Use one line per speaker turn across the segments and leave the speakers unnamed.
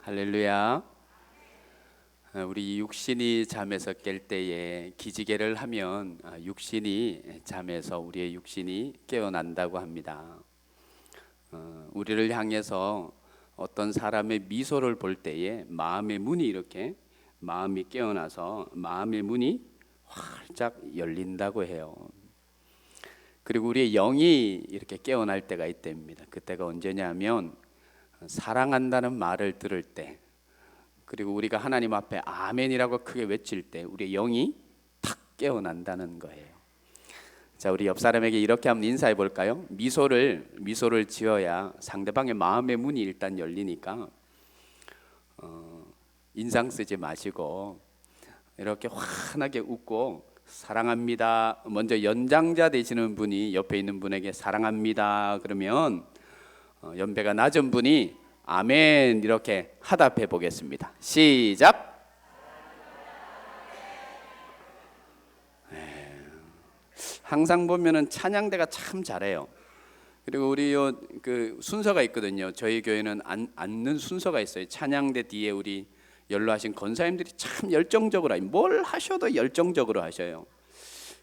할렐루야. 우리 육신이 잠에서 깰 때에 기지개를 하면 육신이 잠에서 우리의 육신이 깨어난다고 합니다. 우리를 향해서 어떤 사람의 미소를 볼 때에 마음의 문이 이렇게 마음이 깨어나서 마음의 문이 활짝 열린다고 해요. 그리고 우리의 영이 이렇게 깨어날 때가 있답니다. 그때가 언제냐면 사랑한다는 말을 들을 때, 그리고 우리가 하나님 앞에 아멘이라고 크게 외칠 때 우리의 영이 탁 깨어난다는 거예요. 자, 우리 옆 사람에게 이렇게 한번 인사해 볼까요? 미소를 지어야 상대방의 마음의 문이 일단 열리니까 인상 쓰지 마시고 이렇게 환하게 웃고 사랑합니다. 먼저 연장자 되시는 분이 옆에 있는 분에게 사랑합니다 그러면 연배가 낮은 분이 아멘 이렇게 하답해 보겠습니다. 시작. 항상 보면은 찬양대가 참 잘해요. 그리고 우리 그 순서가 있거든요. 저희 교회는 앉는 순서가 있어요. 찬양대 뒤에 우리 연로하신 권사님들이 참 열정적으로 뭘 하셔도 열정적으로 하셔요.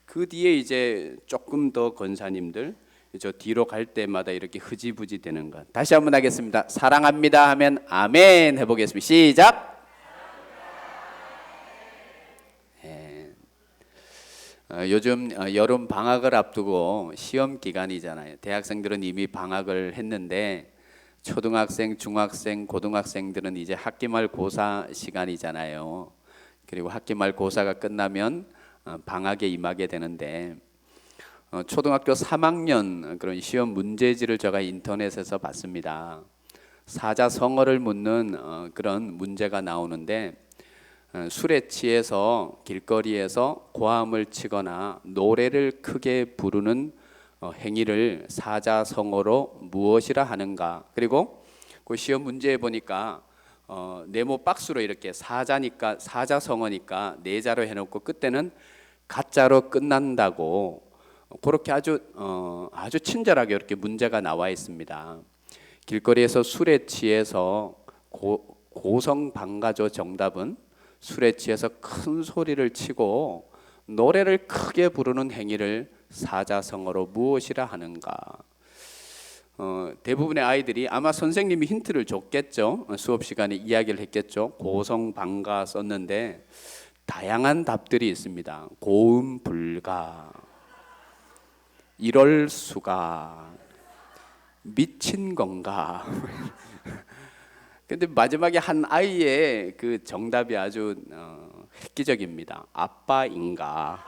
그 뒤에 이제 조금 더 권사님들 저 뒤로 갈 때마다 이렇게 흐지부지 되는 것. 다시 한번 하겠습니다. 사랑합니다 하면 아멘 해보겠습니다. 시작. 요즘 여름 방학을 앞두고 시험 기간이잖아요. 대학생들은 이미 방학을 했는데 초등학생, 중학생, 고등학생들은 이제 학기말 고사 시간이잖아요. 그리고 학기말 고사가 끝나면 방학에 임하게 되는데 초등학교 3학년 그런 시험 문제지를 제가 인터넷에서 봤습니다. 사자성어를 묻는 그런 문제가 나오는데 술에 취해서 길거리에서 고함을 치거나 노래를 크게 부르는 행위를 사자성어로 무엇이라 하는가. 그리고 그 시험 문제에 보니까 네모 박스로 이렇게 사자니까 사자성어니까 네 자로 해놓고 끝에는 가짜로 끝난다고 그렇게 아주 친절하게 이렇게 문제가 나와 있습니다. 길거리에서 술에 취해서 고성방가죠. 정답은 술에 취해서 큰 소리를 치고 노래를 크게 부르는 행위를 사자성어로 무엇이라 하는가. 대부분의 아이들이 아마 선생님이 힌트를 줬겠죠. 수업 시간에 이야기를 했겠죠. 고성방가 썼는데 다양한 답들이 있습니다. 고음 불가, 이럴 수가, 미친 건가. 근데 마지막에 한 아이의 그 정답이 아주 획기적입니다. 아빠인가.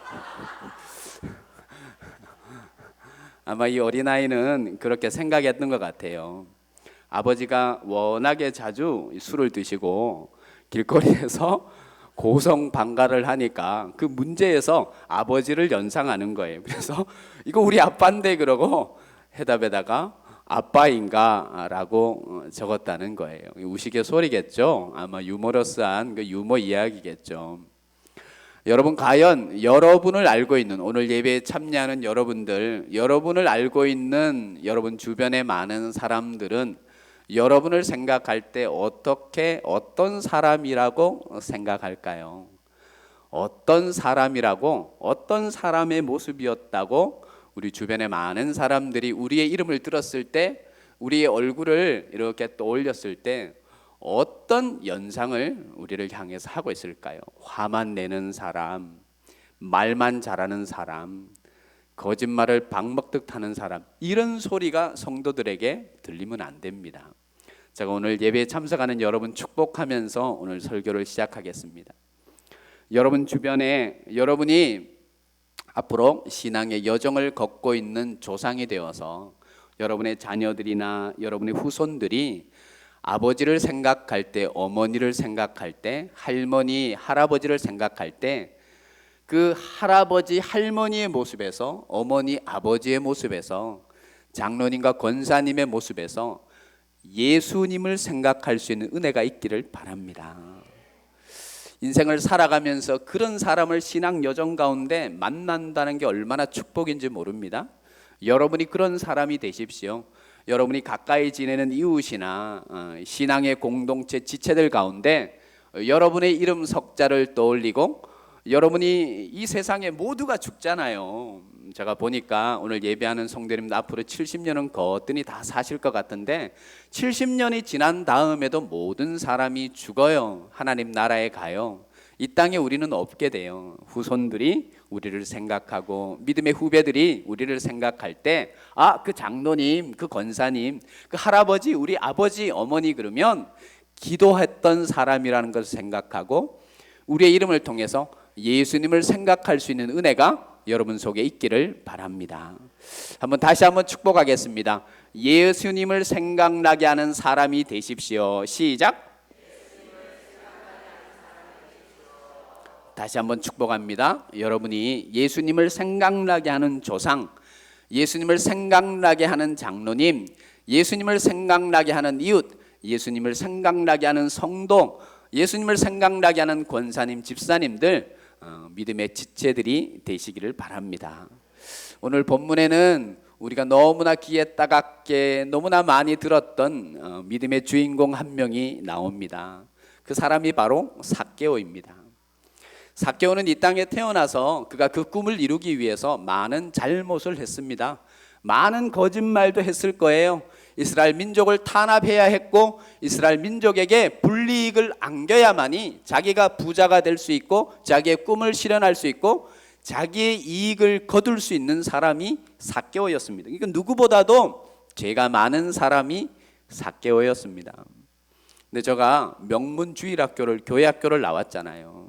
아마 이 어린아이는 그렇게 생각했던 것 같아요. 아버지가 워낙에 자주 술을 드시고 길거리에서 고성방가를 하니까 그 문제에서 아버지를 연상하는 거예요. 그래서 이거 우리 아빠인데 그러고 해답에다가 아빠인가 라고 적었다는 거예요. 우스갯소리겠죠. 아마 유머러스한 그 유머 이야기겠죠. 여러분, 과연 여러분을 알고 있는, 오늘 예배에 참여하는 여러분을 알고 있는 여러분 주변의 많은 사람들은 여러분을 생각할 때 어떤 사람이라고 생각할까요? 어떤 사람이라고, 어떤 사람의 모습이었다고 우리 주변의 많은 사람들이 우리의 이름을 들었을 때, 우리의 얼굴을 이렇게 떠올렸을 때 어떤 연상을 우리를 향해서 하고 있을까요? 화만 내는 사람, 말만 잘하는 사람, 거짓말을 방먹듯 하는 사람, 이런 소리가 성도들에게 들리면 안 됩니다. 제가 오늘 예배에 참석하는 여러분 축복하면서 오늘 설교를 시작하겠습니다. 여러분 주변에 여러분이 앞으로 신앙의 여정을 걷고 있는 조상이 되어서 여러분의 자녀들이나 여러분의 후손들이 아버지를 생각할 때, 어머니를 생각할 때, 할머니, 할아버지를 생각할 때 그 할아버지, 할머니의 모습에서, 어머니, 아버지의 모습에서, 장로님과 권사님의 모습에서 예수님을 생각할 수 있는 은혜가 있기를 바랍니다. 인생을 살아가면서 그런 사람을 신앙 여정 가운데 만난다는 게 얼마나 축복인지 모릅니다. 여러분이 그런 사람이 되십시오. 여러분이 가까이 지내는 이웃이나 신앙의 공동체 지체들 가운데 여러분의 이름 석자를 떠올리고, 여러분이 이 세상에 모두가 죽잖아요. 제가 보니까 오늘 예배하는 성도님들 앞으로 70년은 거뜬히 다 사실 것 같은데, 70년이 지난 다음에도 모든 사람이 죽어요. 하나님 나라에 가요. 이 땅에 우리는 없게 돼요. 후손들이 우리를 생각하고 믿음의 후배들이 우리를 생각할 때, 그 장로님, 그 권사님, 그 할아버지, 우리 아버지, 어머니, 그러면 기도했던 사람이라는 것을 생각하고 우리의 이름을 통해서 예수님을 생각할 수 있는 은혜가 여러분 속에 있기를 바랍니다. 다시 한번 축복하겠습니다. 예수님을 생각나게 하는 사람이 되십시오. 시작. 다시 한번 축복합니다. 여러분이 예수님을 생각나게 하는 조상, 예수님을 생각나게 하는 장로님, 예수님을 생각나게 하는 이웃, 예수님을 생각나게 하는 성도, 예수님을 생각나게 하는 권사님, 집사님들, 믿음의 지체들이 되시기를 바랍니다. 오늘 본문에는 우리가 너무나 귀에 따갑게 너무나 많이 들었던 믿음의 주인공 한 명이 나옵니다. 그 사람이 바로 삭개오입니다. 삭개오는 이 땅에 태어나서 그가 그 꿈을 이루기 위해서 많은 잘못을 했습니다. 많은 거짓말도 했을 거예요. 이스라엘 민족을 탄압해야 했고, 이스라엘 민족에게 불이익을 안겨야만이 자기가 부자가 될 수 있고 자기의 꿈을 실현할 수 있고 자기의 이익을 거둘 수 있는 사람이 삭개오였습니다. 그러니까 누구보다도 죄가 많은 사람이 삭개오였습니다. 근데 제가 명문주일학교를, 교회학교를 나왔잖아요.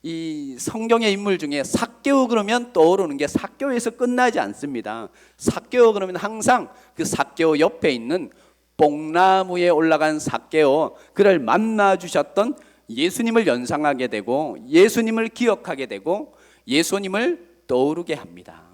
이 성경의 인물 중에 삭개오 그러면 떠오르는 게 삭개오에서 끝나지 않습니다. 삭개오 그러면 항상 그 삭개오 옆에 있는 뽕나무에 올라간 삭개오, 그를 만나 주셨던 예수님을 연상하게 되고 예수님을 기억하게 되고 예수님을 떠오르게 합니다.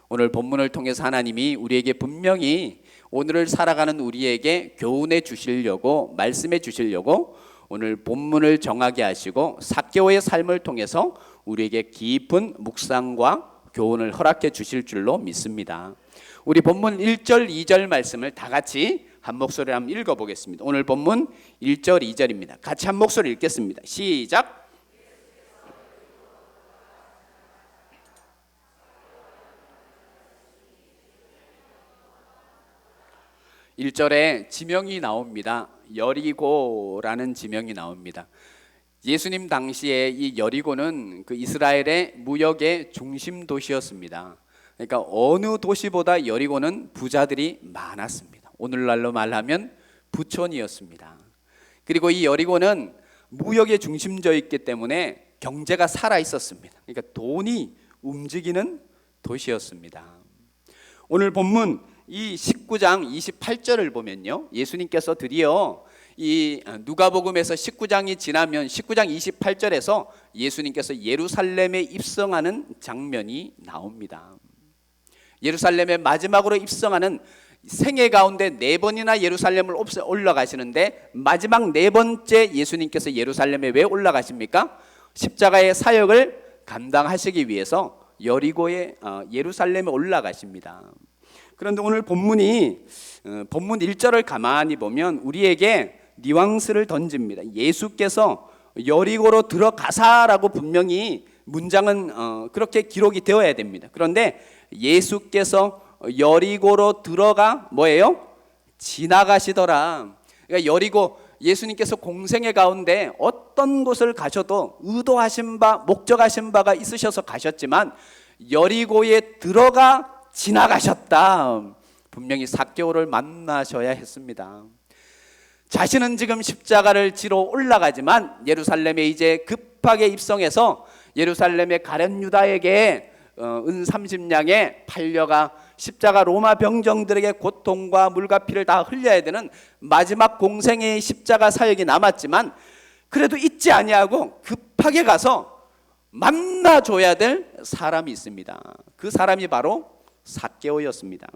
오늘 본문을 통해서 하나님이 우리에게 분명히 오늘을 살아가는 우리에게 교훈해 주시려고, 말씀해 주시려고 오늘 본문을 정하게 하시고 삭개오의 삶을 통해서 우리에게 깊은 묵상과 교훈을 허락해 주실 줄로 믿습니다. 우리 본문 1절 2절 말씀을 다 같이 한 목소리로 한번 읽어보겠습니다. 오늘 본문 1절 2절입니다. 같이 한 목소리 읽겠습니다. 시작. 1절에 지명이 나옵니다. 여리고라는 지명이 나옵니다. 예수님 당시에 이 여리고는 그 이스라엘의 무역의 중심 도시였습니다. 그러니까 어느 도시보다 여리고는 부자들이 많았습니다. 오늘날로 말하면 부촌이었습니다. 그리고 이 여리고는 무역의 중심지였기 때문에 경제가 살아 있었습니다. 그러니까 돈이 움직이는 도시였습니다. 오늘 본문 이 19장 28절을 보면요, 예수님께서 드디어 이 누가복음에서 19장이 지나면 19장 28절에서 예수님께서 예루살렘에 입성하는 장면이 나옵니다. 예루살렘에 마지막으로 입성하는, 생애 가운데 4번이나 예루살렘을 올라가시는데 마지막 4번째 예수님께서 예루살렘에 왜 올라가십니까? 십자가의 사역을 감당하시기 위해서 여리고의 예루살렘에 올라가십니다. 그런데 오늘 본문 1절을 가만히 보면 우리에게 뉘앙스를 던집니다. 예수께서 여리고로 들어가사라고 분명히 문장은 그렇게 기록이 되어야 됩니다. 그런데 예수께서 여리고로 들어가 뭐예요? 지나가시더라. 그러니까 여리고, 예수님께서 공생의 가운데 어떤 곳을 가셔도 의도하신 바, 목적하신 바가 있으셔서 가셨지만 여리고에 들어가 지나가셨다. 분명히 삭개오를 만나셔야 했습니다. 자신은 지금 십자가를 지러 올라가지만 예루살렘에 이제 급하게 입성해서 예루살렘의 가룟 유다에게 은 30냥에 팔려가 십자가 로마 병정들에게 고통과 물과 피를 다 흘려야 되는 마지막 공생의 십자가 사역이 남았지만 그래도 잊지 아니하고 급하게 가서 만나줘야 될 사람이 있습니다. 그 사람이 바로 삭개오였습니다.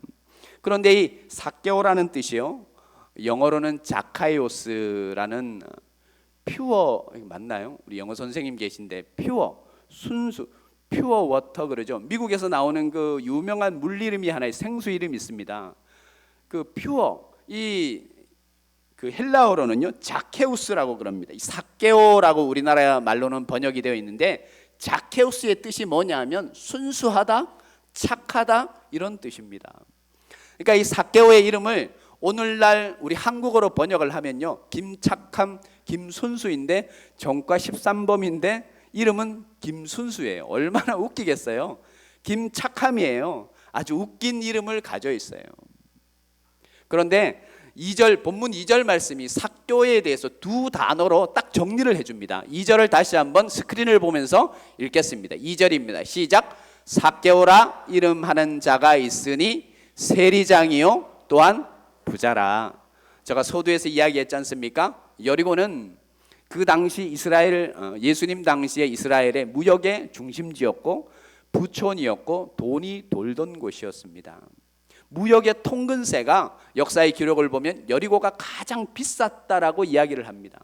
그런데 이 삭개오라는 뜻이요, 영어로는 자카이오스라는 퓨어, 맞나요? 우리 영어 선생님 계신데 퓨어, 순수, 퓨어 워터 그러죠. 미국에서 나오는 그 유명한 물 이름이 하나의 생수 이름이 있습니다. 그 퓨어, 그 헬라어로는요 자케우스라고 그럽니다. 이 사케오라고 우리나라 말로는 번역이 되어 있는데, 자케우스의 뜻이 뭐냐면 순수하다, 착하다, 이런 뜻입니다. 그러니까 이 사케오의 이름을 오늘날 우리 한국어로 번역을 하면요, 김착함, 김순수인데 정과 13범인데 이름은 김순수예요. 얼마나 웃기겠어요. 김착함이에요. 아주 웃긴 이름을 가져 있어요. 그런데 본문 2절 말씀이 사교에 대해서 두 단어로 딱 정리를 해줍니다. 2절을 다시 한번 스크린을 보면서 읽겠습니다. 2절입니다. 시작. 사개오라 이름하는 자가 있으니 세리장이요 또한 부자라. 제가 서두에서 이야기했지 않습니까? 여리고는 그 당시 예수님 당시에 이스라엘의 무역의 중심지였고 부촌이었고 돈이 돌던 곳이었습니다. 무역의 통근세가 역사의 기록을 보면 여리고가 가장 비쌌다라고 이야기를 합니다.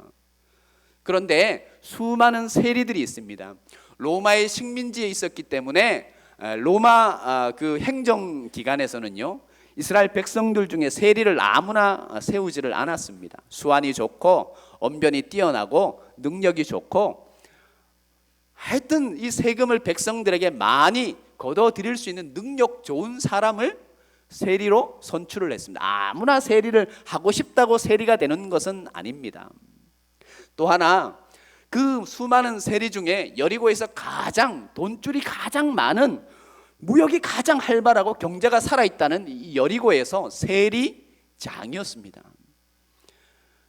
그런데 수많은 세리들이 있습니다. 로마의 식민지에 있었기 때문에 로마 그 행정 기관에서는요, 이스라엘 백성들 중에 세리를 아무나 세우지를 않았습니다. 수완이 좋고 언변이 뛰어나고 능력이 좋고, 하여튼 이 세금을 백성들에게 많이 걷어들일 수 있는 능력 좋은 사람을 세리로 선출을 했습니다. 아무나 세리를 하고 싶다고 세리가 되는 것은 아닙니다. 또 하나, 그 수많은 세리 중에 여리고에서 가장 돈줄이 가장 많은, 무역이 가장 활발하고 경제가 살아있다는 이 여리고에서 세리장이었습니다.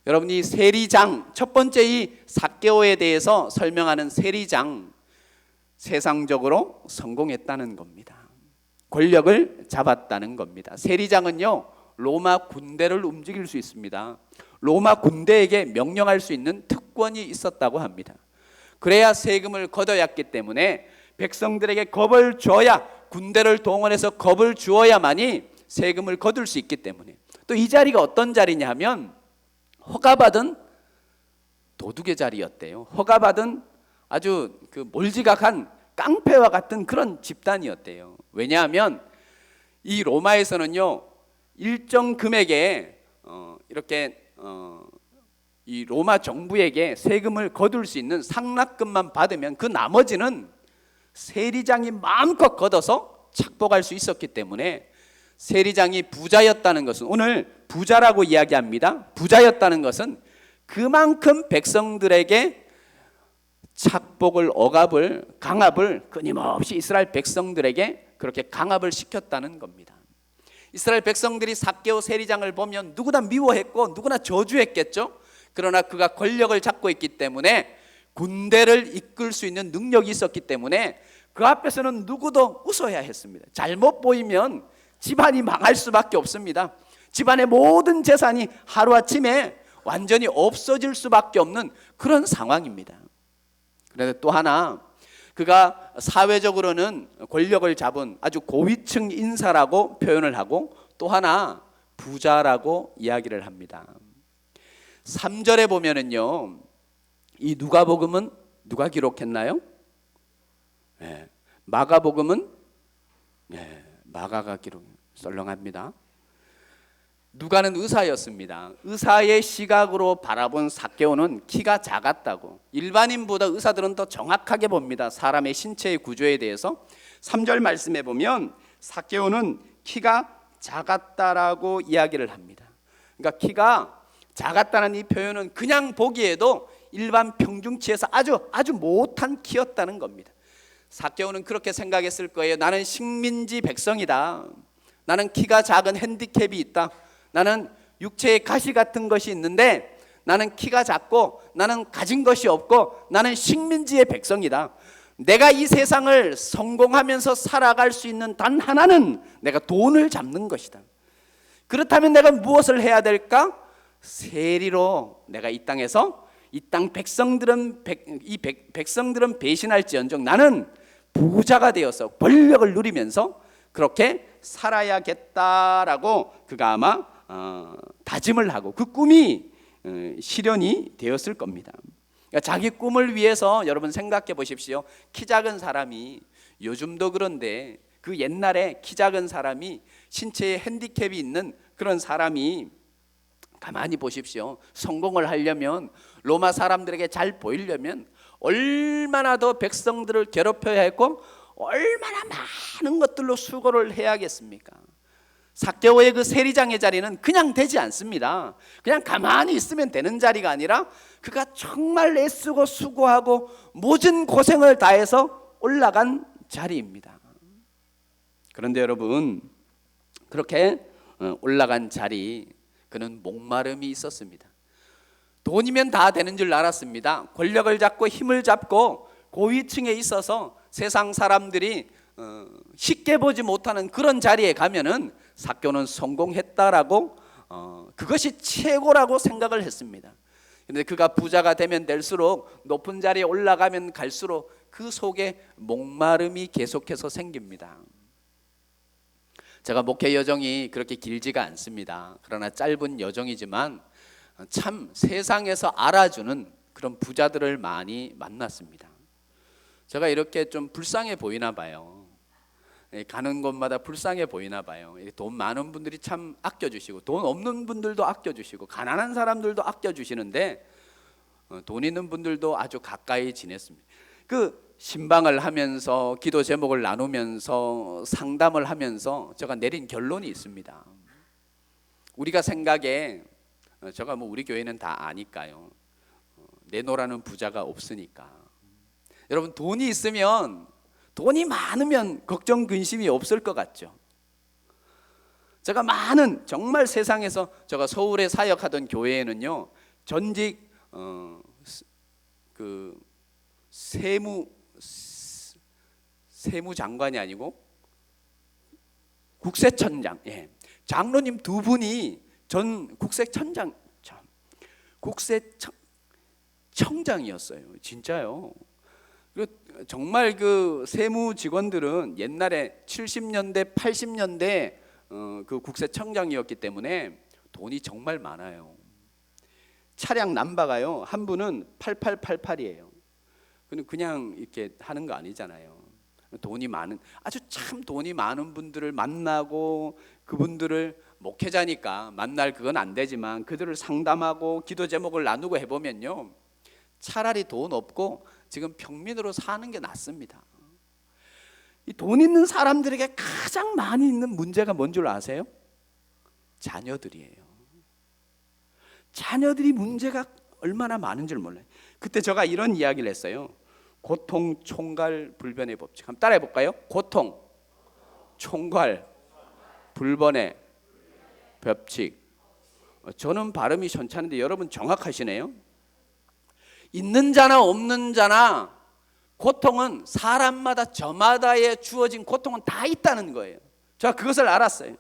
여러분, 이 세리장, 첫 번째 이 사개오에 대해서 설명하는 세리장, 세상적으로 성공했다는 겁니다. 권력을 잡았다는 겁니다. 세리장은요, 로마 군대를 움직일 수 있습니다. 로마 군대에게 명령할 수 있는 특권이 있었다고 합니다. 그래야 세금을 걷어야 했기 때문에 백성들에게 겁을 줘야, 군대를 동원해서 겁을 주어야만이 세금을 거둘 수 있기 때문에, 또 이 자리가 어떤 자리냐 하면 허가받은 도둑의 자리였대요. 허가받은 아주 그 몰지각한 깡패와 같은 그런 집단이었대요. 왜냐하면 이 로마에서는요, 일정 금액에 이렇게 이 로마 정부에게 세금을 거둘 수 있는 상납금만 받으면 그 나머지는 세리장이 마음껏 걷어서 착복할 수 있었기 때문에, 세리장이 부자였다는 것은, 오늘 부자라고 이야기합니다. 부자였다는 것은 그만큼 백성들에게 착복을, 억압을, 강압을 끊임없이 이스라엘 백성들에게 그렇게 강압을 시켰다는 겁니다. 이스라엘 백성들이 사개오 세리장을 보면 누구나 미워했고 누구나 저주했겠죠. 그러나 그가 권력을 잡고 있기 때문에, 군대를 이끌 수 있는 능력이 있었기 때문에 그 앞에서는 누구도 웃어야 했습니다. 잘못 보이면 집안이 망할 수밖에 없습니다. 집안의 모든 재산이 하루아침에 완전히 없어질 수밖에 없는 그런 상황입니다. 그런데 또 하나, 그가 사회적으로는 권력을 잡은 아주 고위층 인사라고 표현을 하고, 또 하나 부자라고 이야기를 합니다. 3절에 보면은요, 이 누가복음은 누가 기록했나요? 네, 마가복음은 마가가 썰렁합니다. 누가는 의사였습니다. 의사의 시각으로 바라본 사개오는 키가 작았다고. 일반인보다 의사들은 더 정확하게 봅니다. 사람의 신체의 구조에 대해서. 3절 말씀에 보면 사개오는 키가 작았다라고 이야기를 합니다. 그러니까 키가 작았다는 이 표현은 그냥 보기에도 일반 평중치에서 아주 못한 키였다는 겁니다. 사개오는 그렇게 생각했을 거예요. 나는 식민지 백성이다. 나는 키가 작은 핸디캡이 있다. 나는 육체에 가시 같은 것이 있는데 나는 키가 작고 나는 가진 것이 없고 나는 식민지의 백성이다. 내가 이 세상을 성공하면서 살아갈 수 있는 단 하나는 내가 돈을 잡는 것이다. 그렇다면 내가 무엇을 해야 될까? 세리로 내가 이 땅에서, 이 땅 백성들은 배신할지언정 나는 부자가 되어서 권력을 누리면서 그렇게 살아야겠다라고 그가 아마 다짐을 하고, 그 꿈이 실현이 되었을 겁니다. 그러니까 자기 꿈을 위해서 여러분 생각해 보십시오. 키 작은 사람이, 요즘도 그런데 그 옛날에 키 작은 사람이, 신체에 핸디캡이 있는 그런 사람이, 가만히 보십시오. 성공을 하려면, 로마 사람들에게 잘 보이려면 얼마나 더 백성들을 괴롭혀야 했고 얼마나 많은 것들로 수고를 해야겠습니까? 삭개오의 그 세리장의 자리는 그냥 되지 않습니다. 그냥 가만히 있으면 되는 자리가 아니라 그가 정말 애쓰고 수고하고 모든 고생을 다해서 올라간 자리입니다. 그런데 여러분, 그렇게 올라간 자리, 그는 목마름이 있었습니다. 돈이면 다 되는 줄 알았습니다. 권력을 잡고 힘을 잡고 고위층에 있어서 세상 사람들이 쉽게 보지 못하는 그런 자리에 가면은 삭개오는 성공했다라고, 그것이 최고라고 생각을 했습니다. 그런데 그가 부자가 되면 될수록, 높은 자리에 올라가면 갈수록 그 속에 목마름이 계속해서 생깁니다. 제가 목회 여정이 그렇게 길지가 않습니다. 그러나 짧은 여정이지만 참 세상에서 알아주는 그런 부자들을 많이 만났습니다. 제가 이렇게 좀 불쌍해 보이나 봐요. 가는 곳마다 불쌍해 보이나 봐요. 돈 많은 분들이 참 아껴주시고, 돈 없는 분들도 아껴주시고, 가난한 사람들도 아껴주시는데, 돈 있는 분들도 아주 가까이 지냈습니다. 그 신방을 하면서, 기도 제목을 나누면서, 상담을 하면서 제가 내린 결론이 있습니다. 우리가 생각에, 제가 뭐 우리 교회는 다 아니까요, 내놓으라는 부자가 없으니까. 여러분, 돈이 있으면, 돈이 많으면 걱정 근심이 없을 것 같죠. 제가 많은, 정말 세상에서, 제가 서울에 사역하던 교회에는요, 전직 그 세무장관이 아니고 국세청장, 장로님 두 분이 전 국세청장이었어요. 진짜요. 정말 그 세무 직원들은 옛날에 70년대, 80년대 그 국세청장이었기 때문에 돈이 정말 많아요. 차량 남바가요, 한 분은 8888이에요. 그냥 이렇게 하는 거 아니잖아요. 돈이 많은, 아주 참 돈이 많은 분들을 만나고, 그분들을 목회자니까 만날 그건 안 되지만 그들을 상담하고 기도 제목을 나누고 해보면요, 차라리 돈 없고 지금 평민으로 사는 게 낫습니다. 이 돈 있는 사람들에게 가장 많이 있는 문제가 뭔 줄 아세요? 자녀들이에요. 자녀들이 문제가 얼마나 많은 줄 몰라요. 그때 제가 이런 이야기를 했어요. 고통, 총괄, 불변의 법칙. 한번 따라해 볼까요? 고통, 총괄, 불변의 법칙. 저는 발음이 현찮은데 여러분 정확하시네요. 있는 자나 없는 자나 고통은 사람마다, 저마다의 주어진 고통은 다 있다는 거예요. 제가 그것을 알았어요.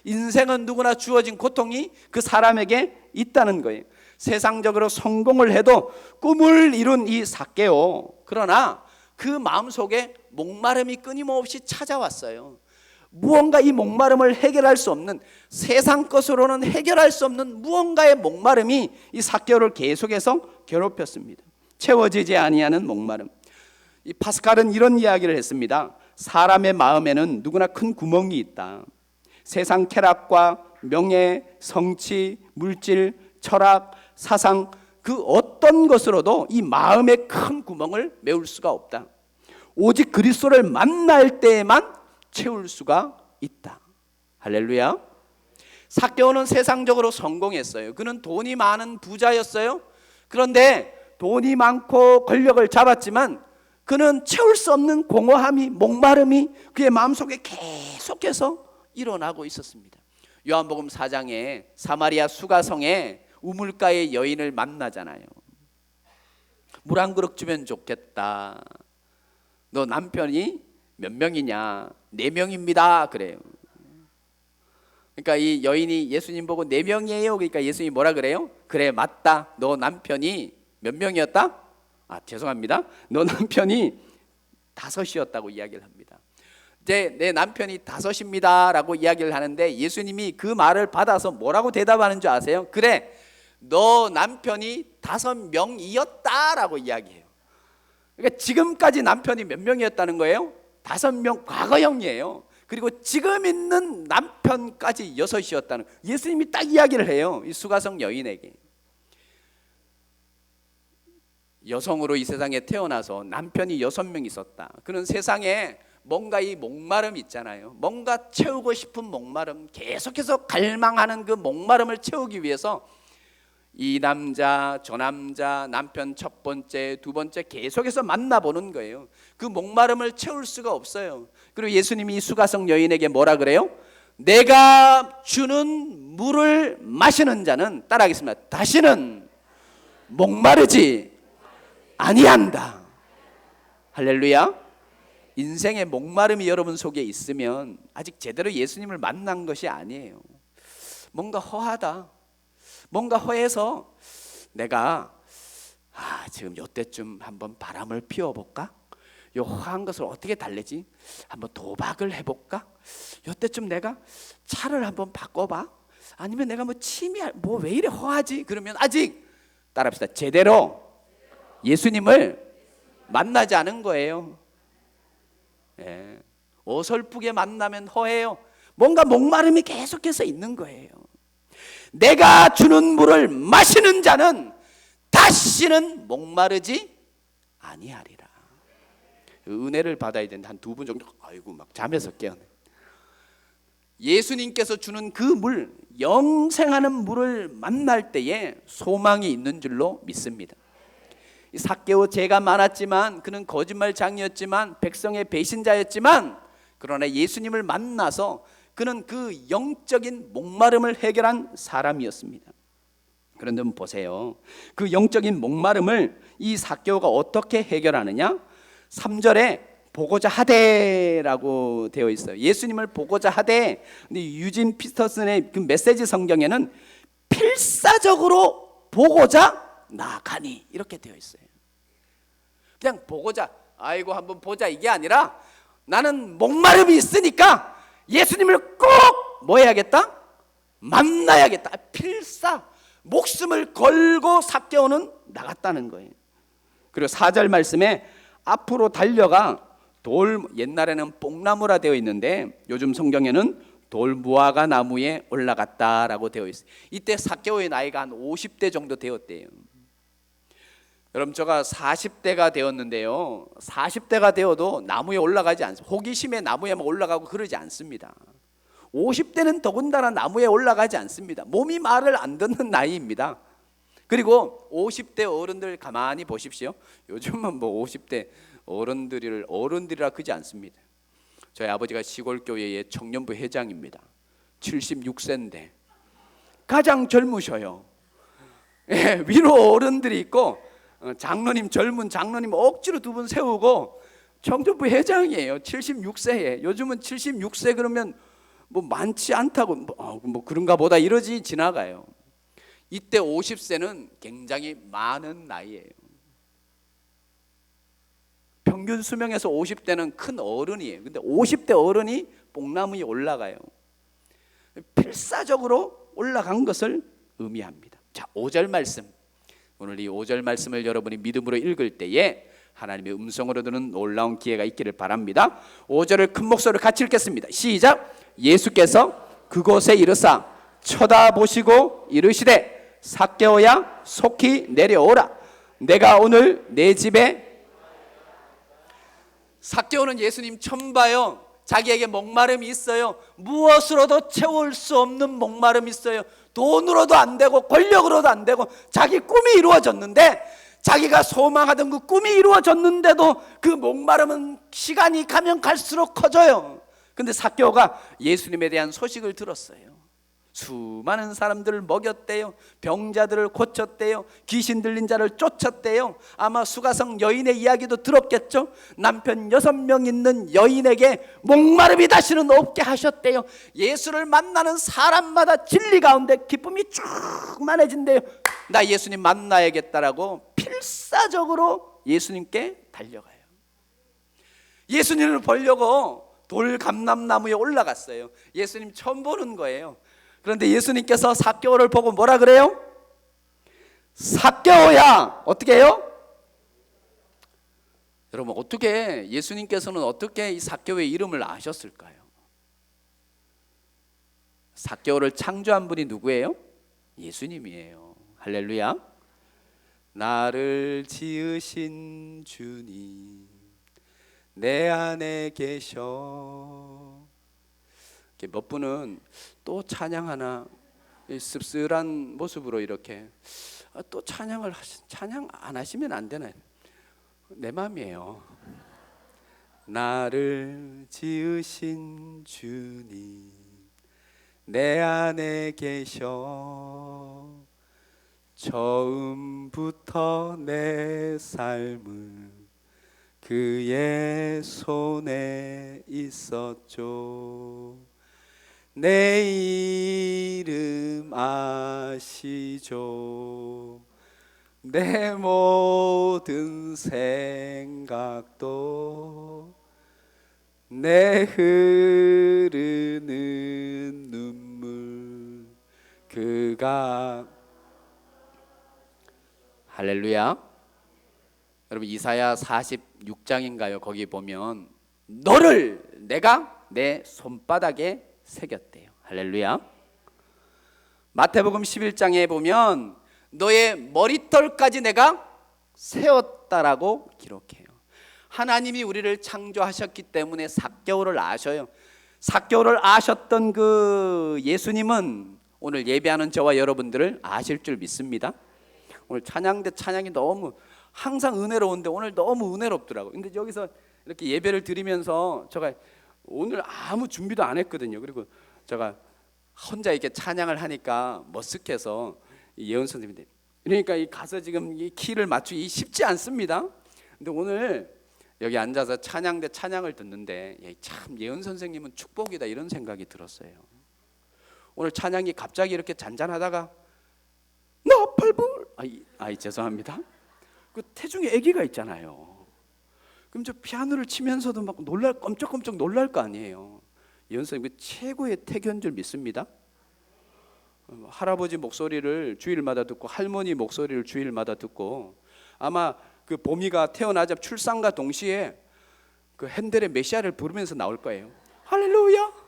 인생은 누구나 주어진 고통이 그 사람에게 있다는 거예요. 세상적으로 성공을 해도 꿈을 이룬 이 삭개오, 그러나 그 마음속에 목마름이 끊임없이 찾아왔어요. 무언가 이 목마름을 해결할 수 없는, 세상 것으로는 해결할 수 없는 무언가의 목마름이 이 삭개오를 계속해서 괴롭혔습니다. 채워지지 아니하는 목마름. 이 파스칼은 이런 이야기를 했습니다. 사람의 마음에는 누구나 큰 구멍이 있다. 세상 쾌락과 명예, 성취, 물질, 철학, 사상, 그 어떤 것으로도 이 마음의 큰 구멍을 메울 수가 없다. 오직 그리스도를 만날 때에만 채울 수가 있다. 할렐루야. 삭개오는 세상적으로 성공했어요. 그는 돈이 많은 부자였어요. 그런데 돈이 많고 권력을 잡았지만 그는 채울 수 없는 공허함이, 목마름이 그의 마음속에 계속해서 일어나고 있었습니다. 요한복음 4장에 사마리아 수가성에 우물가의 여인을 만나잖아요. 물 한 그릇 주면 좋겠다. 너 남편이 몇 명이냐? 4명입니다. 그래요. 그러니까 이 여인이 예수님 보고 4명이에요. 그러니까 예수님이 뭐라 그래요? 그래, 맞다. 너 남편이 몇 명이었다? 죄송합니다. 너 남편이 5이었다고 이야기를 합니다. 이제 내 남편이 5입니다 라고 이야기를 하는데 예수님이 그 말을 받아서 뭐라고 대답하는 줄 아세요? 그래, 너 남편이 5명이었다 라고 이야기해요. 그러니까 지금까지 남편이 몇 명이었다는 거예요? 5명, 과거형이에요. 그리고 지금 있는 남편까지 6이었다는, 예수님이 딱 이야기를 해요. 이 수가성 여인에게. 여성으로 이 세상에 태어나서 남편이 6명 있었다. 그는 세상에 뭔가 이 목마름 있잖아요. 뭔가 채우고 싶은 목마름, 계속해서 갈망하는 그 목마름을 채우기 위해서 이 남자 저 남자, 남편 첫 번째 두 번째 계속해서 만나보는 거예요. 그 목마름을 채울 수가 없어요. 그리고 예수님이 수가성 여인에게 뭐라 그래요? 내가 주는 물을 마시는 자는, 따라하겠습니다, 다시는 목마르지 아니한다. 할렐루야. 인생의 목마름이 여러분 속에 있으면 아직 제대로 예수님을 만난 것이 아니에요. 뭔가 허하다, 뭔가 허해서 내가 지금 요때쯤 한번 바람을 피워볼까? 요 허한 것을 어떻게 달래지? 한번 도박을 해볼까? 요때쯤 내가 차를 한번 바꿔봐? 아니면 내가 뭐 취미 뭐 왜 이래 허하지? 그러면 아직, 따라합시다, 제대로 예수님을 만나지 않은 거예요. 예. 어설프게 만나면 허해요. 뭔가 목마름이 계속해서 있는 거예요. 내가 주는 물을 마시는 자는 다시는 목마르지 아니하리라. 은혜를 받아야 되는데 한 2분 정도, 아이고 막 잠에서 깨어나. 예수님께서 주는 그 물, 영생하는 물을 만날 때에 소망이 있는 줄로 믿습니다. 삭개오 죄가 많았지만, 그는 거짓말장이었지만, 백성의 배신자였지만, 그러나 예수님을 만나서 그는 그 영적인 목마름을 해결한 사람이었습니다. 그런데 보세요, 그 영적인 목마름을 이 삭개오가 어떻게 해결하느냐? 3절에 보고자 하되라고 되어 있어요. 예수님을 보고자 하되. 근데 유진 피터슨의 그 메시지 성경에는 필사적으로 보고자 나가니 이렇게 되어 있어요. 그냥 보고자, 아이고 한번 보자, 이게 아니라 나는 목마름이 있으니까 예수님을 꼭 뭐 해야겠다? 만나야겠다. 필사, 목숨을 걸고 삭개오는 나갔다는 거예요. 그리고 4절 말씀에 앞으로 달려가 돌, 옛날에는 뽕나무라 되어 있는데 요즘 성경에는 돌무화과 나무에 올라갔다라고 되어 있어요. 이때 삭개오의 나이가 한 50대 정도 되었대요. 여러분, 제가 40대가 되었는데요, 40대가 되어도 나무에 올라가지 않습니다. 호기심에 나무에만 올라가고 그러지 않습니다. 50대는 더군다나 나무에 올라가지 않습니다. 몸이 말을 안 듣는 나이입니다. 그리고 50대 어른들 가만히 보십시오. 요즘은 뭐 50대 어른들이라 그러지 않습니다. 저희 아버지가 시골교회의 청년부 회장입니다. 76세인데 가장 젊으셔요. 예, 위로 어른들이 있고 장로님, 젊은 장로님 억지로 2분 세우고 청년부 회장이에요. 76세에. 요즘은 76세 그러면 뭐 많지 않다고 뭐 그런가 보다 이러지 지나가요. 이때 50세는 굉장히 많은 나이예요. 평균 수명에서 50대는 큰 어른이에요. 근데 50대 어른이 뽕나무에 올라가요. 필사적으로 올라간 것을 의미합니다. 자, 5절 말씀. 오늘 이 5절 말씀을 여러분이 믿음으로 읽을 때에 하나님의 음성으로 듣는 놀라운 기회가 있기를 바랍니다. 5절을 큰 목소리로 같이 읽겠습니다. 시작. 예수께서 그곳에 이르사 쳐다보시고 이르시되 삭개오야 속히 내려오라. 내가 오늘 내 집에. 삭개오는 예수님 처음 봐요. 자기에게 목마름이 있어요. 무엇으로도 채울 수 없는 목마름이 있어요. 돈으로도 안 되고 권력으로도 안 되고 자기 꿈이 이루어졌는데, 자기가 소망하던 그 꿈이 이루어졌는데도 그 목마름은 시간이 가면 갈수록 커져요. 근데 삭개오가 예수님에 대한 소식을 들었어요. 수많은 사람들을 먹였대요. 병자들을 고쳤대요. 귀신 들린 자를 쫓았대요. 아마 수가성 여인의 이야기도 들었겠죠. 남편 6명 있는 여인에게 목마름이 다시는 없게 하셨대요. 예수를 만나는 사람마다 진리 가운데 기쁨이 충만해진대요. 나 예수님 만나야겠다라고 필사적으로 예수님께 달려가요. 예수님을 보려고 돌감람나무에 올라갔어요. 예수님 처음 보는 거예요. 그런데 예수님께서 삭개오를 보고 뭐라 그래요? 삭개오야, 어떻게 해요? 여러분, 어떻게 예수님께서는 어떻게 이 삭개오의 이름을 아셨을까요? 삭개오를 창조한 분이 누구예요? 예수님이에요. 할렐루야. 나를 지으신 주님 내 안에 계셔. 몇 분은 또 찬양하나 씁쓸한 모습으로 이렇게 또 찬양 안 하시면 안 되나요? 내 마음이에요. 나를 지으신 주님 내 안에 계셔. 처음부터 내 삶을 그의 손에 있었죠. 내 이름 아시죠. 내 모든 생각도 내 흐르는 눈물 그가. 할렐루야. 여러분 이사야 46장인가요? 거기 보면 너를 내가 내 손바닥에 새겼대요. 할렐루야. 마태복음 11장에 보면 너의 머리털까지 내가 세웠다라고 기록해요. 하나님이 우리를 창조하셨기 때문에 삭개오를 아셔요. 삭개오를 아셨던 그 예수님은 오늘 예배하는 저와 여러분들을 아실 줄 믿습니다. 오늘 찬양대 찬양이 너무 항상 은혜로운데 오늘 너무 은혜롭더라고요. 근데 여기서 이렇게 예배를 드리면서 제가 오늘 아무 준비도 안 했거든요. 그리고 제가 혼자 이렇게 찬양을 하니까 머쓱해서 예언 선생님인데, 그러니까 이 가서 지금 이 키를 맞추기 쉽지 않습니다. 근데 오늘 여기 앉아서 찬양대 찬양을 듣는데 참 예언 선생님은 축복이다 이런 생각이 들었어요. 오늘 찬양이 갑자기 이렇게 잔잔하다가 나팔불 죄송합니다. 그 태중에 아기가 있잖아요. 그럼 저 피아노를 치면서도 막 깜짝깜짝 놀랄 거 아니에요. 예언 선생님 그 최고의 태교인 줄 믿습니다. 할아버지 목소리를 주일마다 듣고 할머니 목소리를 주일마다 듣고 아마 그 보미가 태어나자 출산과 동시에 그 핸델의 메시아를 부르면서 나올 거예요. 할렐루야.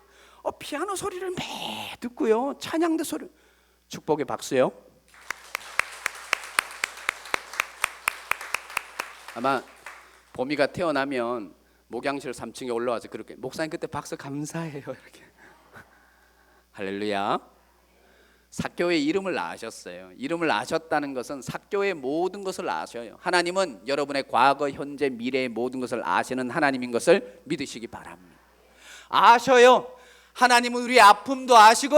피아노 소리를 매 듣고요. 찬양대 소리. 축복의 박수요. 아마 보미가 태어나면 목양실 3층에 올라와서 그렇게 목사님 그때 박수 감사해요 이렇게. 할렐루야. 삭개오의 이름을 아셨어요. 이름을 아셨다는 것은 삭개오의 모든 것을 아셔요. 하나님은 여러분의 과거, 현재, 미래의 모든 것을 아시는 하나님인 것을 믿으시기 바랍니다. 아셔요. 하나님은 우리의 아픔도 아시고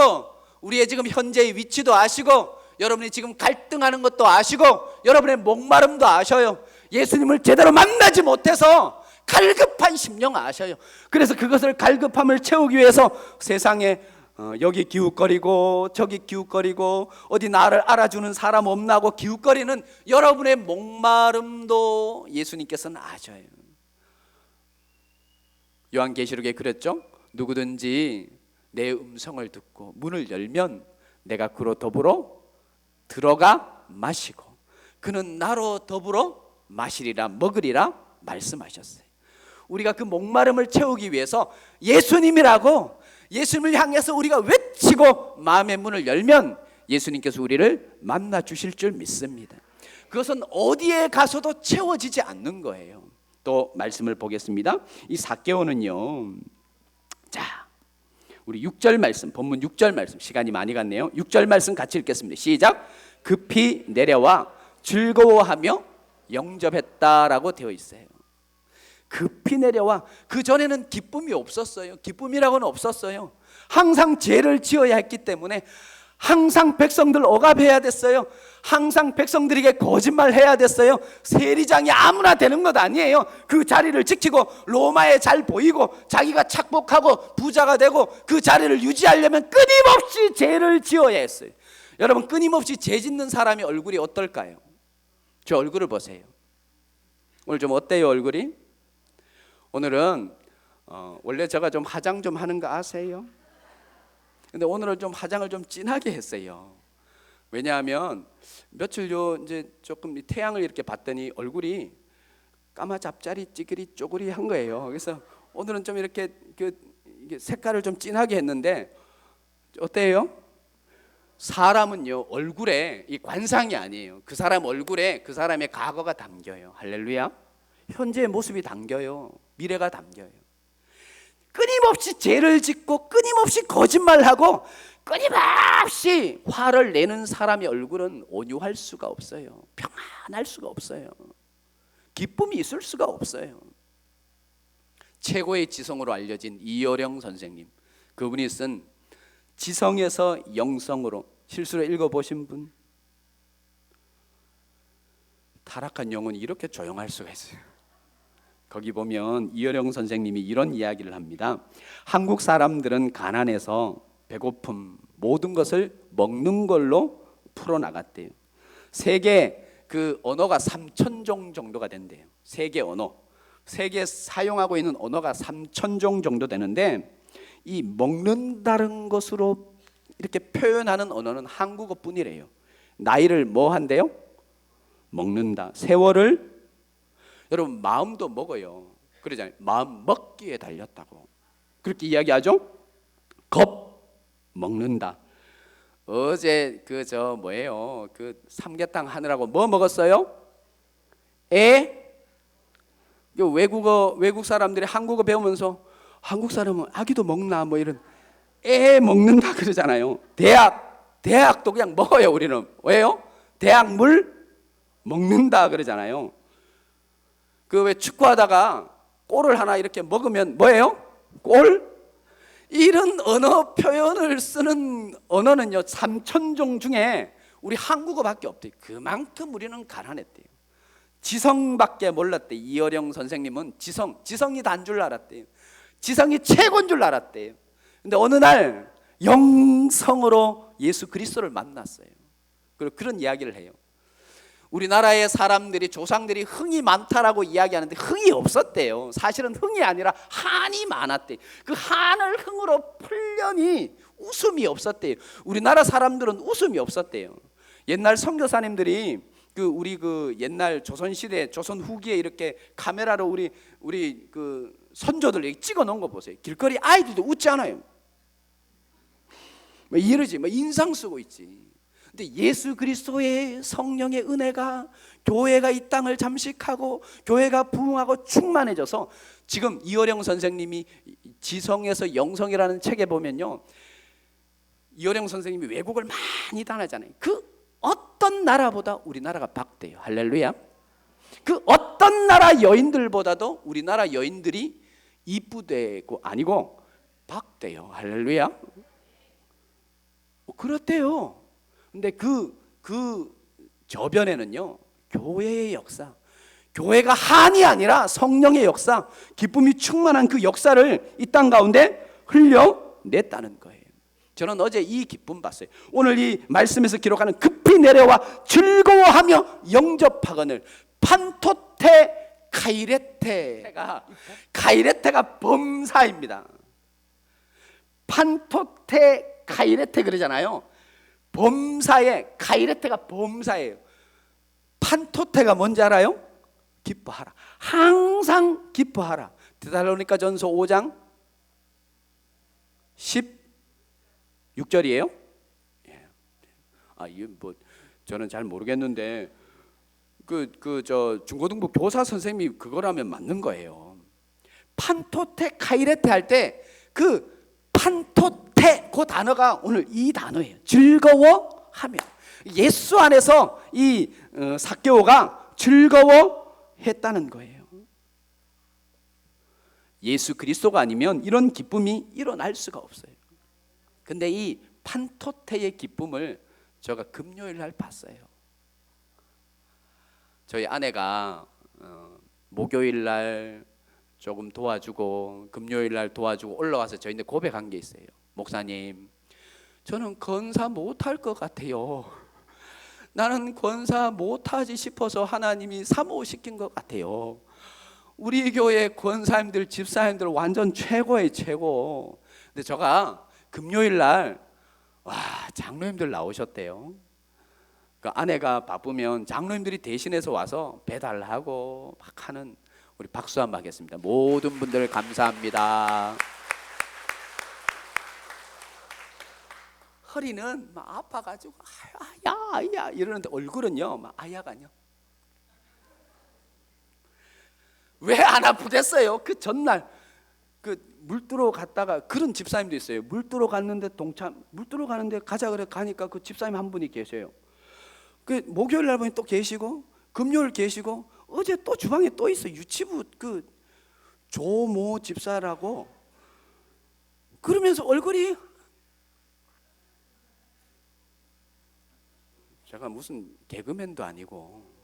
우리의 지금 현재의 위치도 아시고 여러분이 지금 갈등하는 것도 아시고 여러분의 목마름도 아셔요. 예수님을 제대로 만나지 못해서 갈급한 심령 아셔요. 그래서 그것을 갈급함을 채우기 위해서 세상에 여기 기웃거리고 저기 기웃거리고 어디 나를 알아주는 사람 없나고 기웃거리는 여러분의 목마름도 예수님께서는 아셔요. 요한계시록에 그랬죠. 누구든지 내 음성을 듣고 문을 열면 내가 그로 더불어 들어가 마시고 그는 나로 더불어 마시리라 먹으리라 말씀하셨어요. 우리가 그 목마름을 채우기 위해서 예수님이라고 예수님을 향해서 우리가 외치고 마음의 문을 열면 예수님께서 우리를 만나 주실 줄 믿습니다. 그것은 어디에 가서도 채워지지 않는 거예요. 또 말씀을 보겠습니다. 이 삭개오는요, 자 우리 6절 말씀, 본문 6절 말씀, 시간이 많이 갔네요. 6절 말씀 같이 읽겠습니다. 시작. 급히 내려와 즐거워하며 영접했다라고 되어 있어요. 급히 내려와. 그 전에는 기쁨이 없었어요. 기쁨이라고는 없었어요. 항상 죄를 지어야 했기 때문에 항상 백성들 억압해야 됐어요. 항상 백성들에게 거짓말해야 됐어요. 세리장이 아무나 되는 것 아니에요. 그 자리를 지키고 로마에 잘 보이고 자기가 착복하고 부자가 되고 그 자리를 유지하려면 끊임없이 죄를 지어야 했어요. 여러분 끊임없이 죄 짓는 사람의 얼굴이 어떨까요? 저 얼굴을 보세요. 오늘 좀 어때요 얼굴이? 오늘은 원래 제가 좀 화장 좀 하는 거 아세요? 근데 오늘은 좀 화장을 좀 진하게 했어요. 왜냐하면 며칠 요 이제 조금 태양을 이렇게 봤더니 얼굴이 까마잡짜리 찌그리 쪼그리 한 거예요. 그래서 오늘은 좀 이렇게 색깔을 좀 진하게 했는데 어때요? 사람은요 얼굴에 이 관상이 아니에요. 그 사람 얼굴에 그 사람의 과거가 담겨요. 할렐루야. 현재의 모습이 담겨요. 미래가 담겨요. 끊임없이 죄를 짓고 끊임없이 거짓말하고 끊임없이 화를 내는 사람의 얼굴은 온유할 수가 없어요. 평안할 수가 없어요. 기쁨이 있을 수가 없어요. 최고의 지성으로 알려진 이어령 선생님, 그분이 쓴 지성에서 영성으로, 실수로 읽어보신 분? 타락한 영혼이 이렇게 조용할 수가 있어요. 거기 보면 이어령 선생님이 이런 이야기를 합니다. 한국 사람들은 가난해서 배고픔, 모든 것을 먹는 걸로 풀어나갔대요. 세계 그 언어가 3,000종 정도가 된대요. 세계 언어, 세계 사용하고 있는 언어가 3,000종 정도 되는데, 이 먹는다는 것으로 이렇게 표현하는 언어는 한국어뿐이래요. 나이를 뭐 한대요? 먹는다. 세월을, 여러분 마음도 먹어요. 그러잖아요. 마음 먹기에 달렸다고 그렇게 이야기하죠. 겁 먹는다. 어제 그 뭐예요? 그 삼계탕 하느라고 뭐 먹었어요? 외국 사람들이 한국어 배우면서 한국 사람은 아기도 먹나 뭐 이런 먹는다 그러잖아요. 대학도 그냥 먹어요. 우리는 왜요? 대학물 먹는다 그러잖아요. 그 왜 축구하다가 골을 하나 이렇게 먹으면 뭐예요? 골? 이런 언어 표현을 쓰는 언어는요 3,000종 중에 우리 한국어밖에 없대요. 그만큼 우리는 가난했대요. 지성밖에 몰랐대요. 이어령 선생님은 지성이 단 줄 알았대요. 지성이 최고인 줄 알았대요. 근데 어느 날 영성으로 예수 그리스도를 만났어요. 그리고 그런 이야기를 해요. 우리나라의 사람들이, 조상들이 흥이 많다라고 이야기하는데 흥이 없었대요. 사실은 흥이 아니라 한이 많았대요. 그 한을 흥으로 풀려니 웃음이 없었대요. 우리나라 사람들은 웃음이 없었대요. 옛날 선교사님들이 우리 옛날 조선 시대, 조선 후기에 이렇게 카메라로 우리 그 선조들 이렇게 찍어 놓은 거 보세요. 길거리 아이들도 웃지 않아요. 뭐 이러지, 뭐 인상 쓰고 있지. 근데 예수 그리스도의 성령의 은혜가 교회가 이 땅을 잠식하고 교회가 부흥하고 충만해져서, 지금 이어령 선생님이 지성에서 영성이라는 책에 보면요, 이어령 선생님이 외국을 많이 다니잖아요. 그 어떤 나라보다 우리나라가 박대요. 할렐루야. 그 어떤 나라 여인들보다도 우리나라 여인들이 이쁘대고 아니고 박대요. 할렐루야. 그렇대요. 근데 그 저변에는요 교회의 역사, 교회가 한이 아니라 성령의 역사, 기쁨이 충만한 그 역사를 이 땅 가운데 흘려냈다는 거예요. 저는 어제 이 기쁨 봤어요. 오늘 이 말씀에서 기록하는 급히 내려와 즐거워하며 영접하거늘 판토테 카이레테가 범사입니다. 판토테 카이레테 그러잖아요. 범사에 카이레테가 범사예요. 판토테가 뭔지 알아요? 기뻐하라. 항상 기뻐하라. 데살로니가 전서 5장 16절이에요. 이게 뭐 저는 잘 모르겠는데 중고등부 교사 선생님이 그거라면 맞는 거예요. 판토테 카이레테 할 때 그 판토테 그 단어가 오늘 이 단어예요. 즐거워하며. 예수 안에서 이 삭개오가 즐거워했다는 거예요. 예수 그리스도가 아니면 이런 기쁨이 일어날 수가 없어요. 근데 이 판토테의 기쁨을 제가 금요일 날 봤어요. 저희 아내가 목요일 날 조금 도와주고 금요일 날 도와주고 올라와서 저희한테 고백한 게 있어요. 목사님, 저는 권사 못할 것 같아요. 나는 권사 못하지 싶어서 하나님이 사모시킨 것 같아요. 우리 교회 권사님들, 집사님들 완전 최고의 최고. 근데 제가 금요일 날 장로님들 나오셨대요. 그 아내가 바쁘면 장로님들이 대신해서 와서 배달하고 막 하는, 우리 박수 한번 하겠습니다. 모든 분들 감사합니다. 허리는 막 아파가지고 아야 이러는데 얼굴은요 막 아야가요. 왜 안 아프겠어요? 그 전날 그 물두러 갔다가 그런 집사님도 있어요. 물두러 갔는데 물두러 가는데 가자 그래 가니까 그 집사님 한 분이 계셔요. 그 목요일 날 보니 또 계시고 금요일 계시고 어제 또 주방에 또 있어. 유치부 그 조모 집사라고. 그러면서 얼굴이 제가 무슨 개그맨도 아니고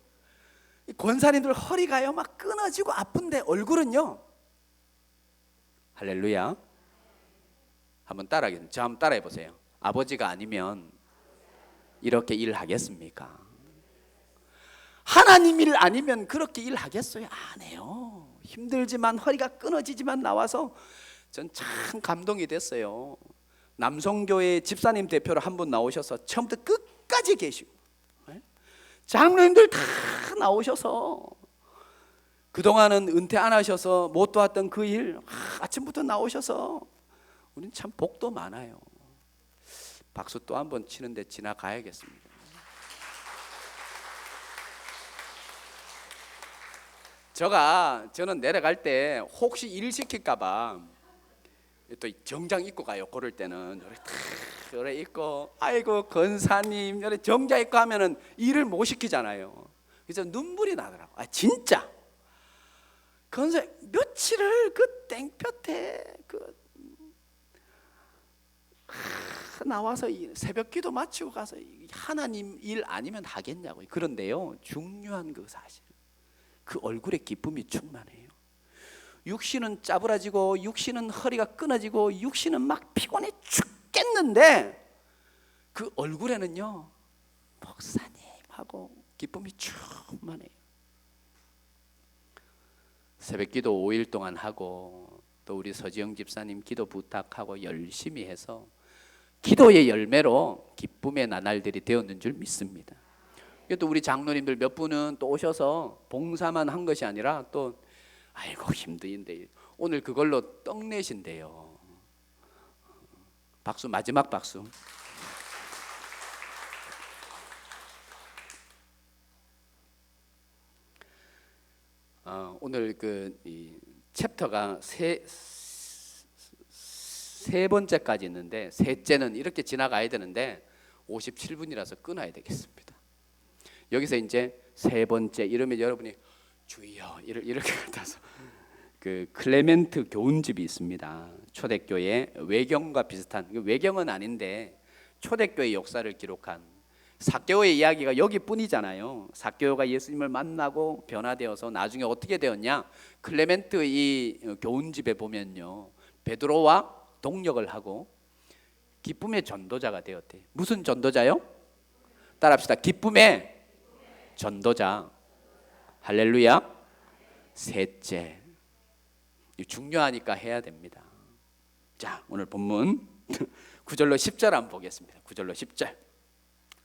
권사님들 허리가요 막 끊어지고 아픈데 얼굴은요 할렐루야. 한번 따라하겠습니다. 저 한번 따라해 보세요. 아버지가 아니면 이렇게 일하겠습니까? 하나님 일 아니면 그렇게 일하겠어요? 안 해요. 힘들지만 허리가 끊어지지만 나와서 전 참 감동이 됐어요. 남성교회 집사님 대표로 한 분 나오셔서 처음부터 끝까지 계시고 장로님들 다 나오셔서 그동안은 은퇴 안 하셔서 못 도왔던 그 일 아침부터 나오셔서 우리는 참 복도 많아요. 박수 또 한 번 치는데 지나가야겠습니다. 저는 내려갈 때 혹시 일 시킬까 봐 또 정장 입고 가요. 그럴 때는 이렇게 입고 아이고 권사님 이렇게 정장 입고 하면은 일을 못 시키잖아요. 그래서 눈물이 나더라고. 진짜 권사 며칠을 그 땡볕에 나와서 새벽기도 마치고 가서 하나님 일 아니면 하겠냐고요. 그런데요 중요한 그 사실 그 얼굴에 기쁨이 충만해요. 육신은 짜부라지고 육신은 허리가 끊어지고 육신은 막 피곤해 죽겠는데 그 얼굴에는요 목사님하고 기쁨이 충만해요. 새벽기도 5일 동안 하고 또 우리 서지영 집사님 기도 부탁하고 열심히 해서 기도의 열매로 기쁨의 나날들이 되었는 줄 믿습니다. 또 우리 장로님들 몇 분은 또 오셔서 봉사만 한 것이 아니라 또 아이고 힘든데 오늘 그걸로 떡 내신대요. 박수, 마지막 박수. 오늘 이 챕터가 세 번째까지 있는데 셋째는 이렇게 지나가야 되는데 57분이라서 끊어야 되겠습니다. 여기서 이제 세 번째 이러면 여러분이 주여 이렇게 같아서 그 클레멘트 교훈집이 있습니다. 초대교회 외경과 비슷한, 외경은 아닌데 초대교회 역사를 기록한 삭개오의 이야기가 여기뿐이잖아요. 삭개오가 예수님을 만나고 변화되어서 나중에 어떻게 되었냐? 클레멘트 이 교훈집에 보면요 베드로와 동역을 하고 기쁨의 전도자가 되었대요. 무슨 전도자요? 따라합시다. 기쁨의 전도자. 할렐루야. 셋째, 중요하니까 해야 됩니다. 자, 오늘 본문 9절로 10절 한번 보겠습니다. 9절로 10절.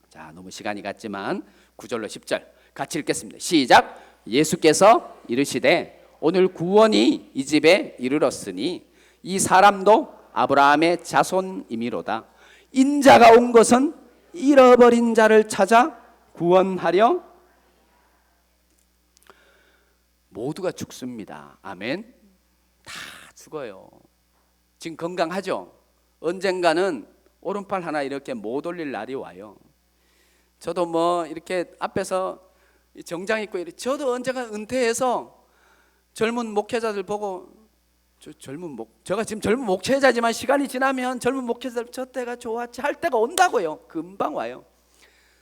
자, 너무 시간이 갔지만 9절로 10절 같이 읽겠습니다. 시작. 예수께서 이르시되 오늘 구원이 이 집에 이르렀으니 이 사람도 아브라함의 자손이미로다. 인자가 온 것은 잃어버린 자를 찾아 구원하려. 모두가 죽습니다. 아멘. 다 죽어요. 지금 건강하죠? 언젠가는 오른팔 하나 이렇게 못 올릴 날이 와요. 저도 뭐 이렇게 앞에서 정장 입고 저도 언젠가 은퇴해서 젊은 목회자들 보고 제가 지금 젊은 목회자지만 시간이 지나면 젊은 목회자들 저 때가 좋았지 할 때가 온다고요. 금방 와요.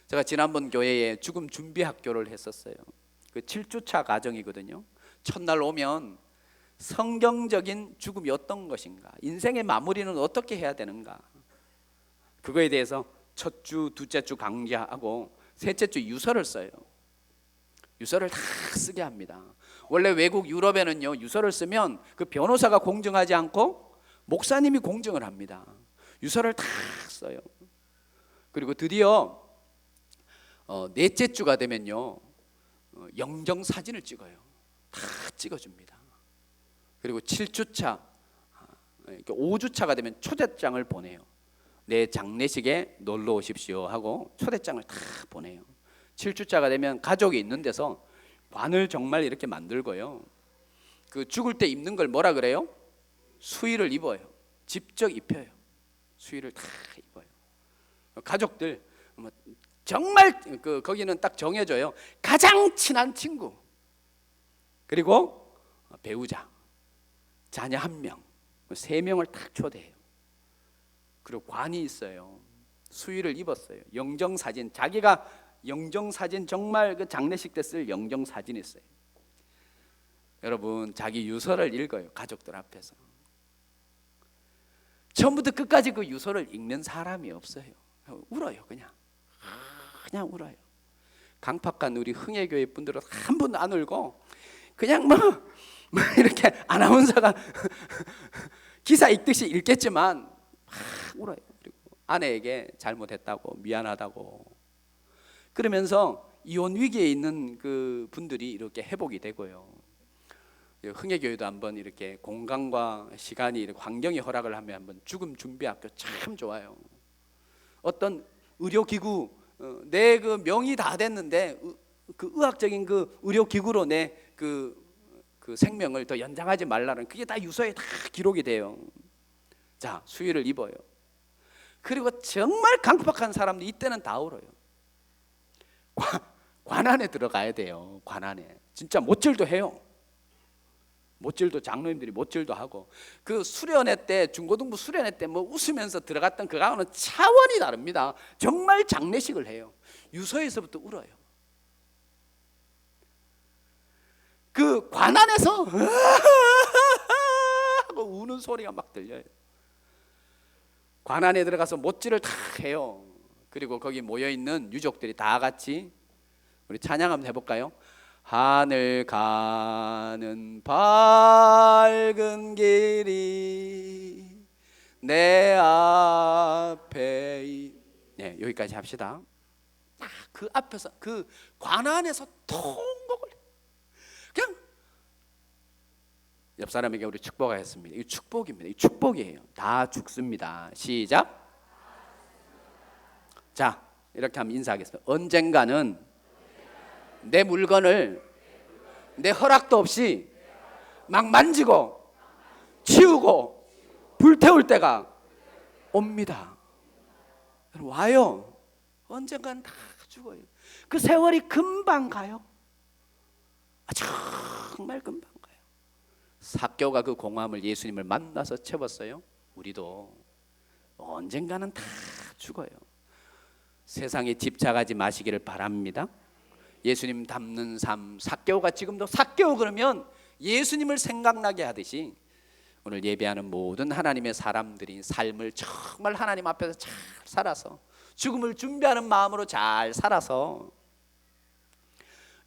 제가 지난번 교회에 죽음 준비 학교를 했었어요. 그 7주차 과정이거든요. 첫날 오면 성경적인 죽음이 어떤 것인가, 인생의 마무리는 어떻게 해야 되는가, 그거에 대해서 첫 주, 둘째 주 강좌하고 셋째 주 유서를 써요. 유서를 다 쓰게 합니다. 원래 외국 유럽에는요 유서를 쓰면 그 변호사가 공증하지 않고 목사님이 공증을 합니다. 유서를 다 써요. 그리고 드디어 넷째 주가 되면요 영정 사진을 찍어요. 다 찍어줍니다. 그리고 7주차, 5주차가 되면 초대장을 보내요. 내 장례식에 놀러 오십시오 하고 초대장을 다 보내요. 7주차가 되면 가족이 있는 데서 관을 정말 이렇게 만들고요. 그 죽을 때 입는 걸 뭐라 그래요? 수의를 입어요. 직접 입혀요. 수의를 다 입어요. 가족들 정말 거기는 딱 정해져요. 가장 친한 친구, 그리고 배우자, 자녀 1명, 3명을 딱 초대해요. 그리고 관이 있어요. 수의를 입었어요. 영정사진, 자기가 영정사진, 정말 그 장례식 때 쓸 영정사진 있어요. 여러분, 자기 유서를 읽어요. 가족들 앞에서. 처음부터 끝까지 그 유서를 읽는 사람이 없어요. 울어요. 그냥 울어요. 강팍한 우리 흥해교회 분들은 한 번도 안 울고 그냥 이렇게 아나운서가 기사 읽듯이 읽겠지만 막 울어요. 그리고 아내에게 잘못했다고, 미안하다고. 그러면서 이혼 위기에 있는 그 분들이 이렇게 회복이 되고요. 흥해교회도 한번 이렇게 공간과 시간이, 이렇게 환경이 허락을 하면 한번 죽음 준비학교 참 좋아요. 어떤 의료기구, 내 그 명이 다 됐는데 그 의학적인 그 의료기구로 내 그 생명을 더 연장하지 말라는, 그게 다 유서에 다 기록이 돼요. 자, 수의를 입어요. 그리고 정말 강팍한 사람들 이때는 다 울어요. 관 안에 들어가야 돼요. 관 안에 진짜 못질도 해요. 못질도, 장로님들이 못질도 하고, 그 수련회 때, 중고등부 수련회 때 웃으면서 들어갔던 그거하고는 차원이 다릅니다. 정말 장례식을 해요. 유서에서부터 울어요. 그 관 안에서 하고 우는 소리가 막 들려요. 관 안에 들어가서 못질을 다 해요. 그리고 거기 모여있는 유족들이 다 같이 우리 찬양 한번 해볼까요? 하늘 가는 밝은 길이 내 앞에. 네, 여기까지 합시다. 그 앞에서, 그 관 안에서 통곡을, 그냥 옆 사람에게 우리 축복하였습니다. 이 축복입니다. 이 축복이에요. 다 죽습니다. 시작. 자, 이렇게 하면 인사하겠습니다. 언젠가는 내 물건을 내 허락도 없이 막 만지고 치우고 불태울 때가 옵니다. 와요. 언젠간 다 죽어요. 그 세월이 금방 가요. 정말 금방 가요. 삭개오가 그 공허함을, 예수님을 만나서 채웠어요. 우리도 언젠가는 다 죽어요. 세상에 집착하지 마시기를 바랍니다. 예수님 닮는 삶, 삭개오가 지금도 삭개오 그러면 예수님을 생각나게 하듯이 오늘 예배하는 모든 하나님의 사람들이 삶을 정말 하나님 앞에서 잘 살아서, 죽음을 준비하는 마음으로 잘 살아서,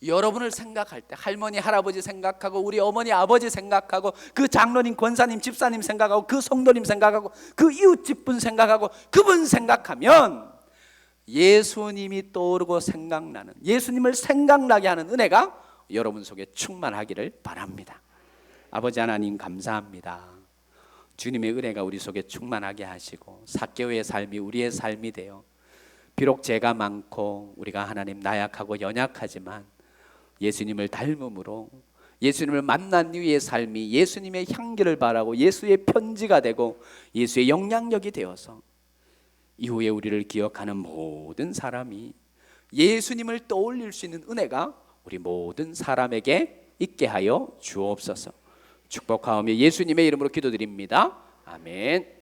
여러분을 생각할 때 할머니 할아버지 생각하고, 우리 어머니 아버지 생각하고, 그 장로님 권사님 집사님 생각하고, 그 성도님 생각하고, 그 이웃 집분 생각하고, 그분 생각하면 예수님이 떠오르고 생각나는, 예수님을 생각나게 하는 은혜가 여러분 속에 충만하기를 바랍니다. 아버지 하나님 감사합니다. 주님의 은혜가 우리 속에 충만하게 하시고 삭개오의 삶이 우리의 삶이 되어, 비록 죄가 많고 우리가 하나님 나약하고 연약하지만 예수님을 닮음으로, 예수님을 만난 이후의 삶이 예수님의 향기를 바라고 예수의 편지가 되고 예수의 영향력이 되어서 이후에 우리를 기억하는 모든 사람이 예수님을 떠올릴 수 있는 은혜가 우리 모든 사람에게 있게 하여 주옵소서. 축복하오며 예수님의 이름으로 기도드립니다. 아멘.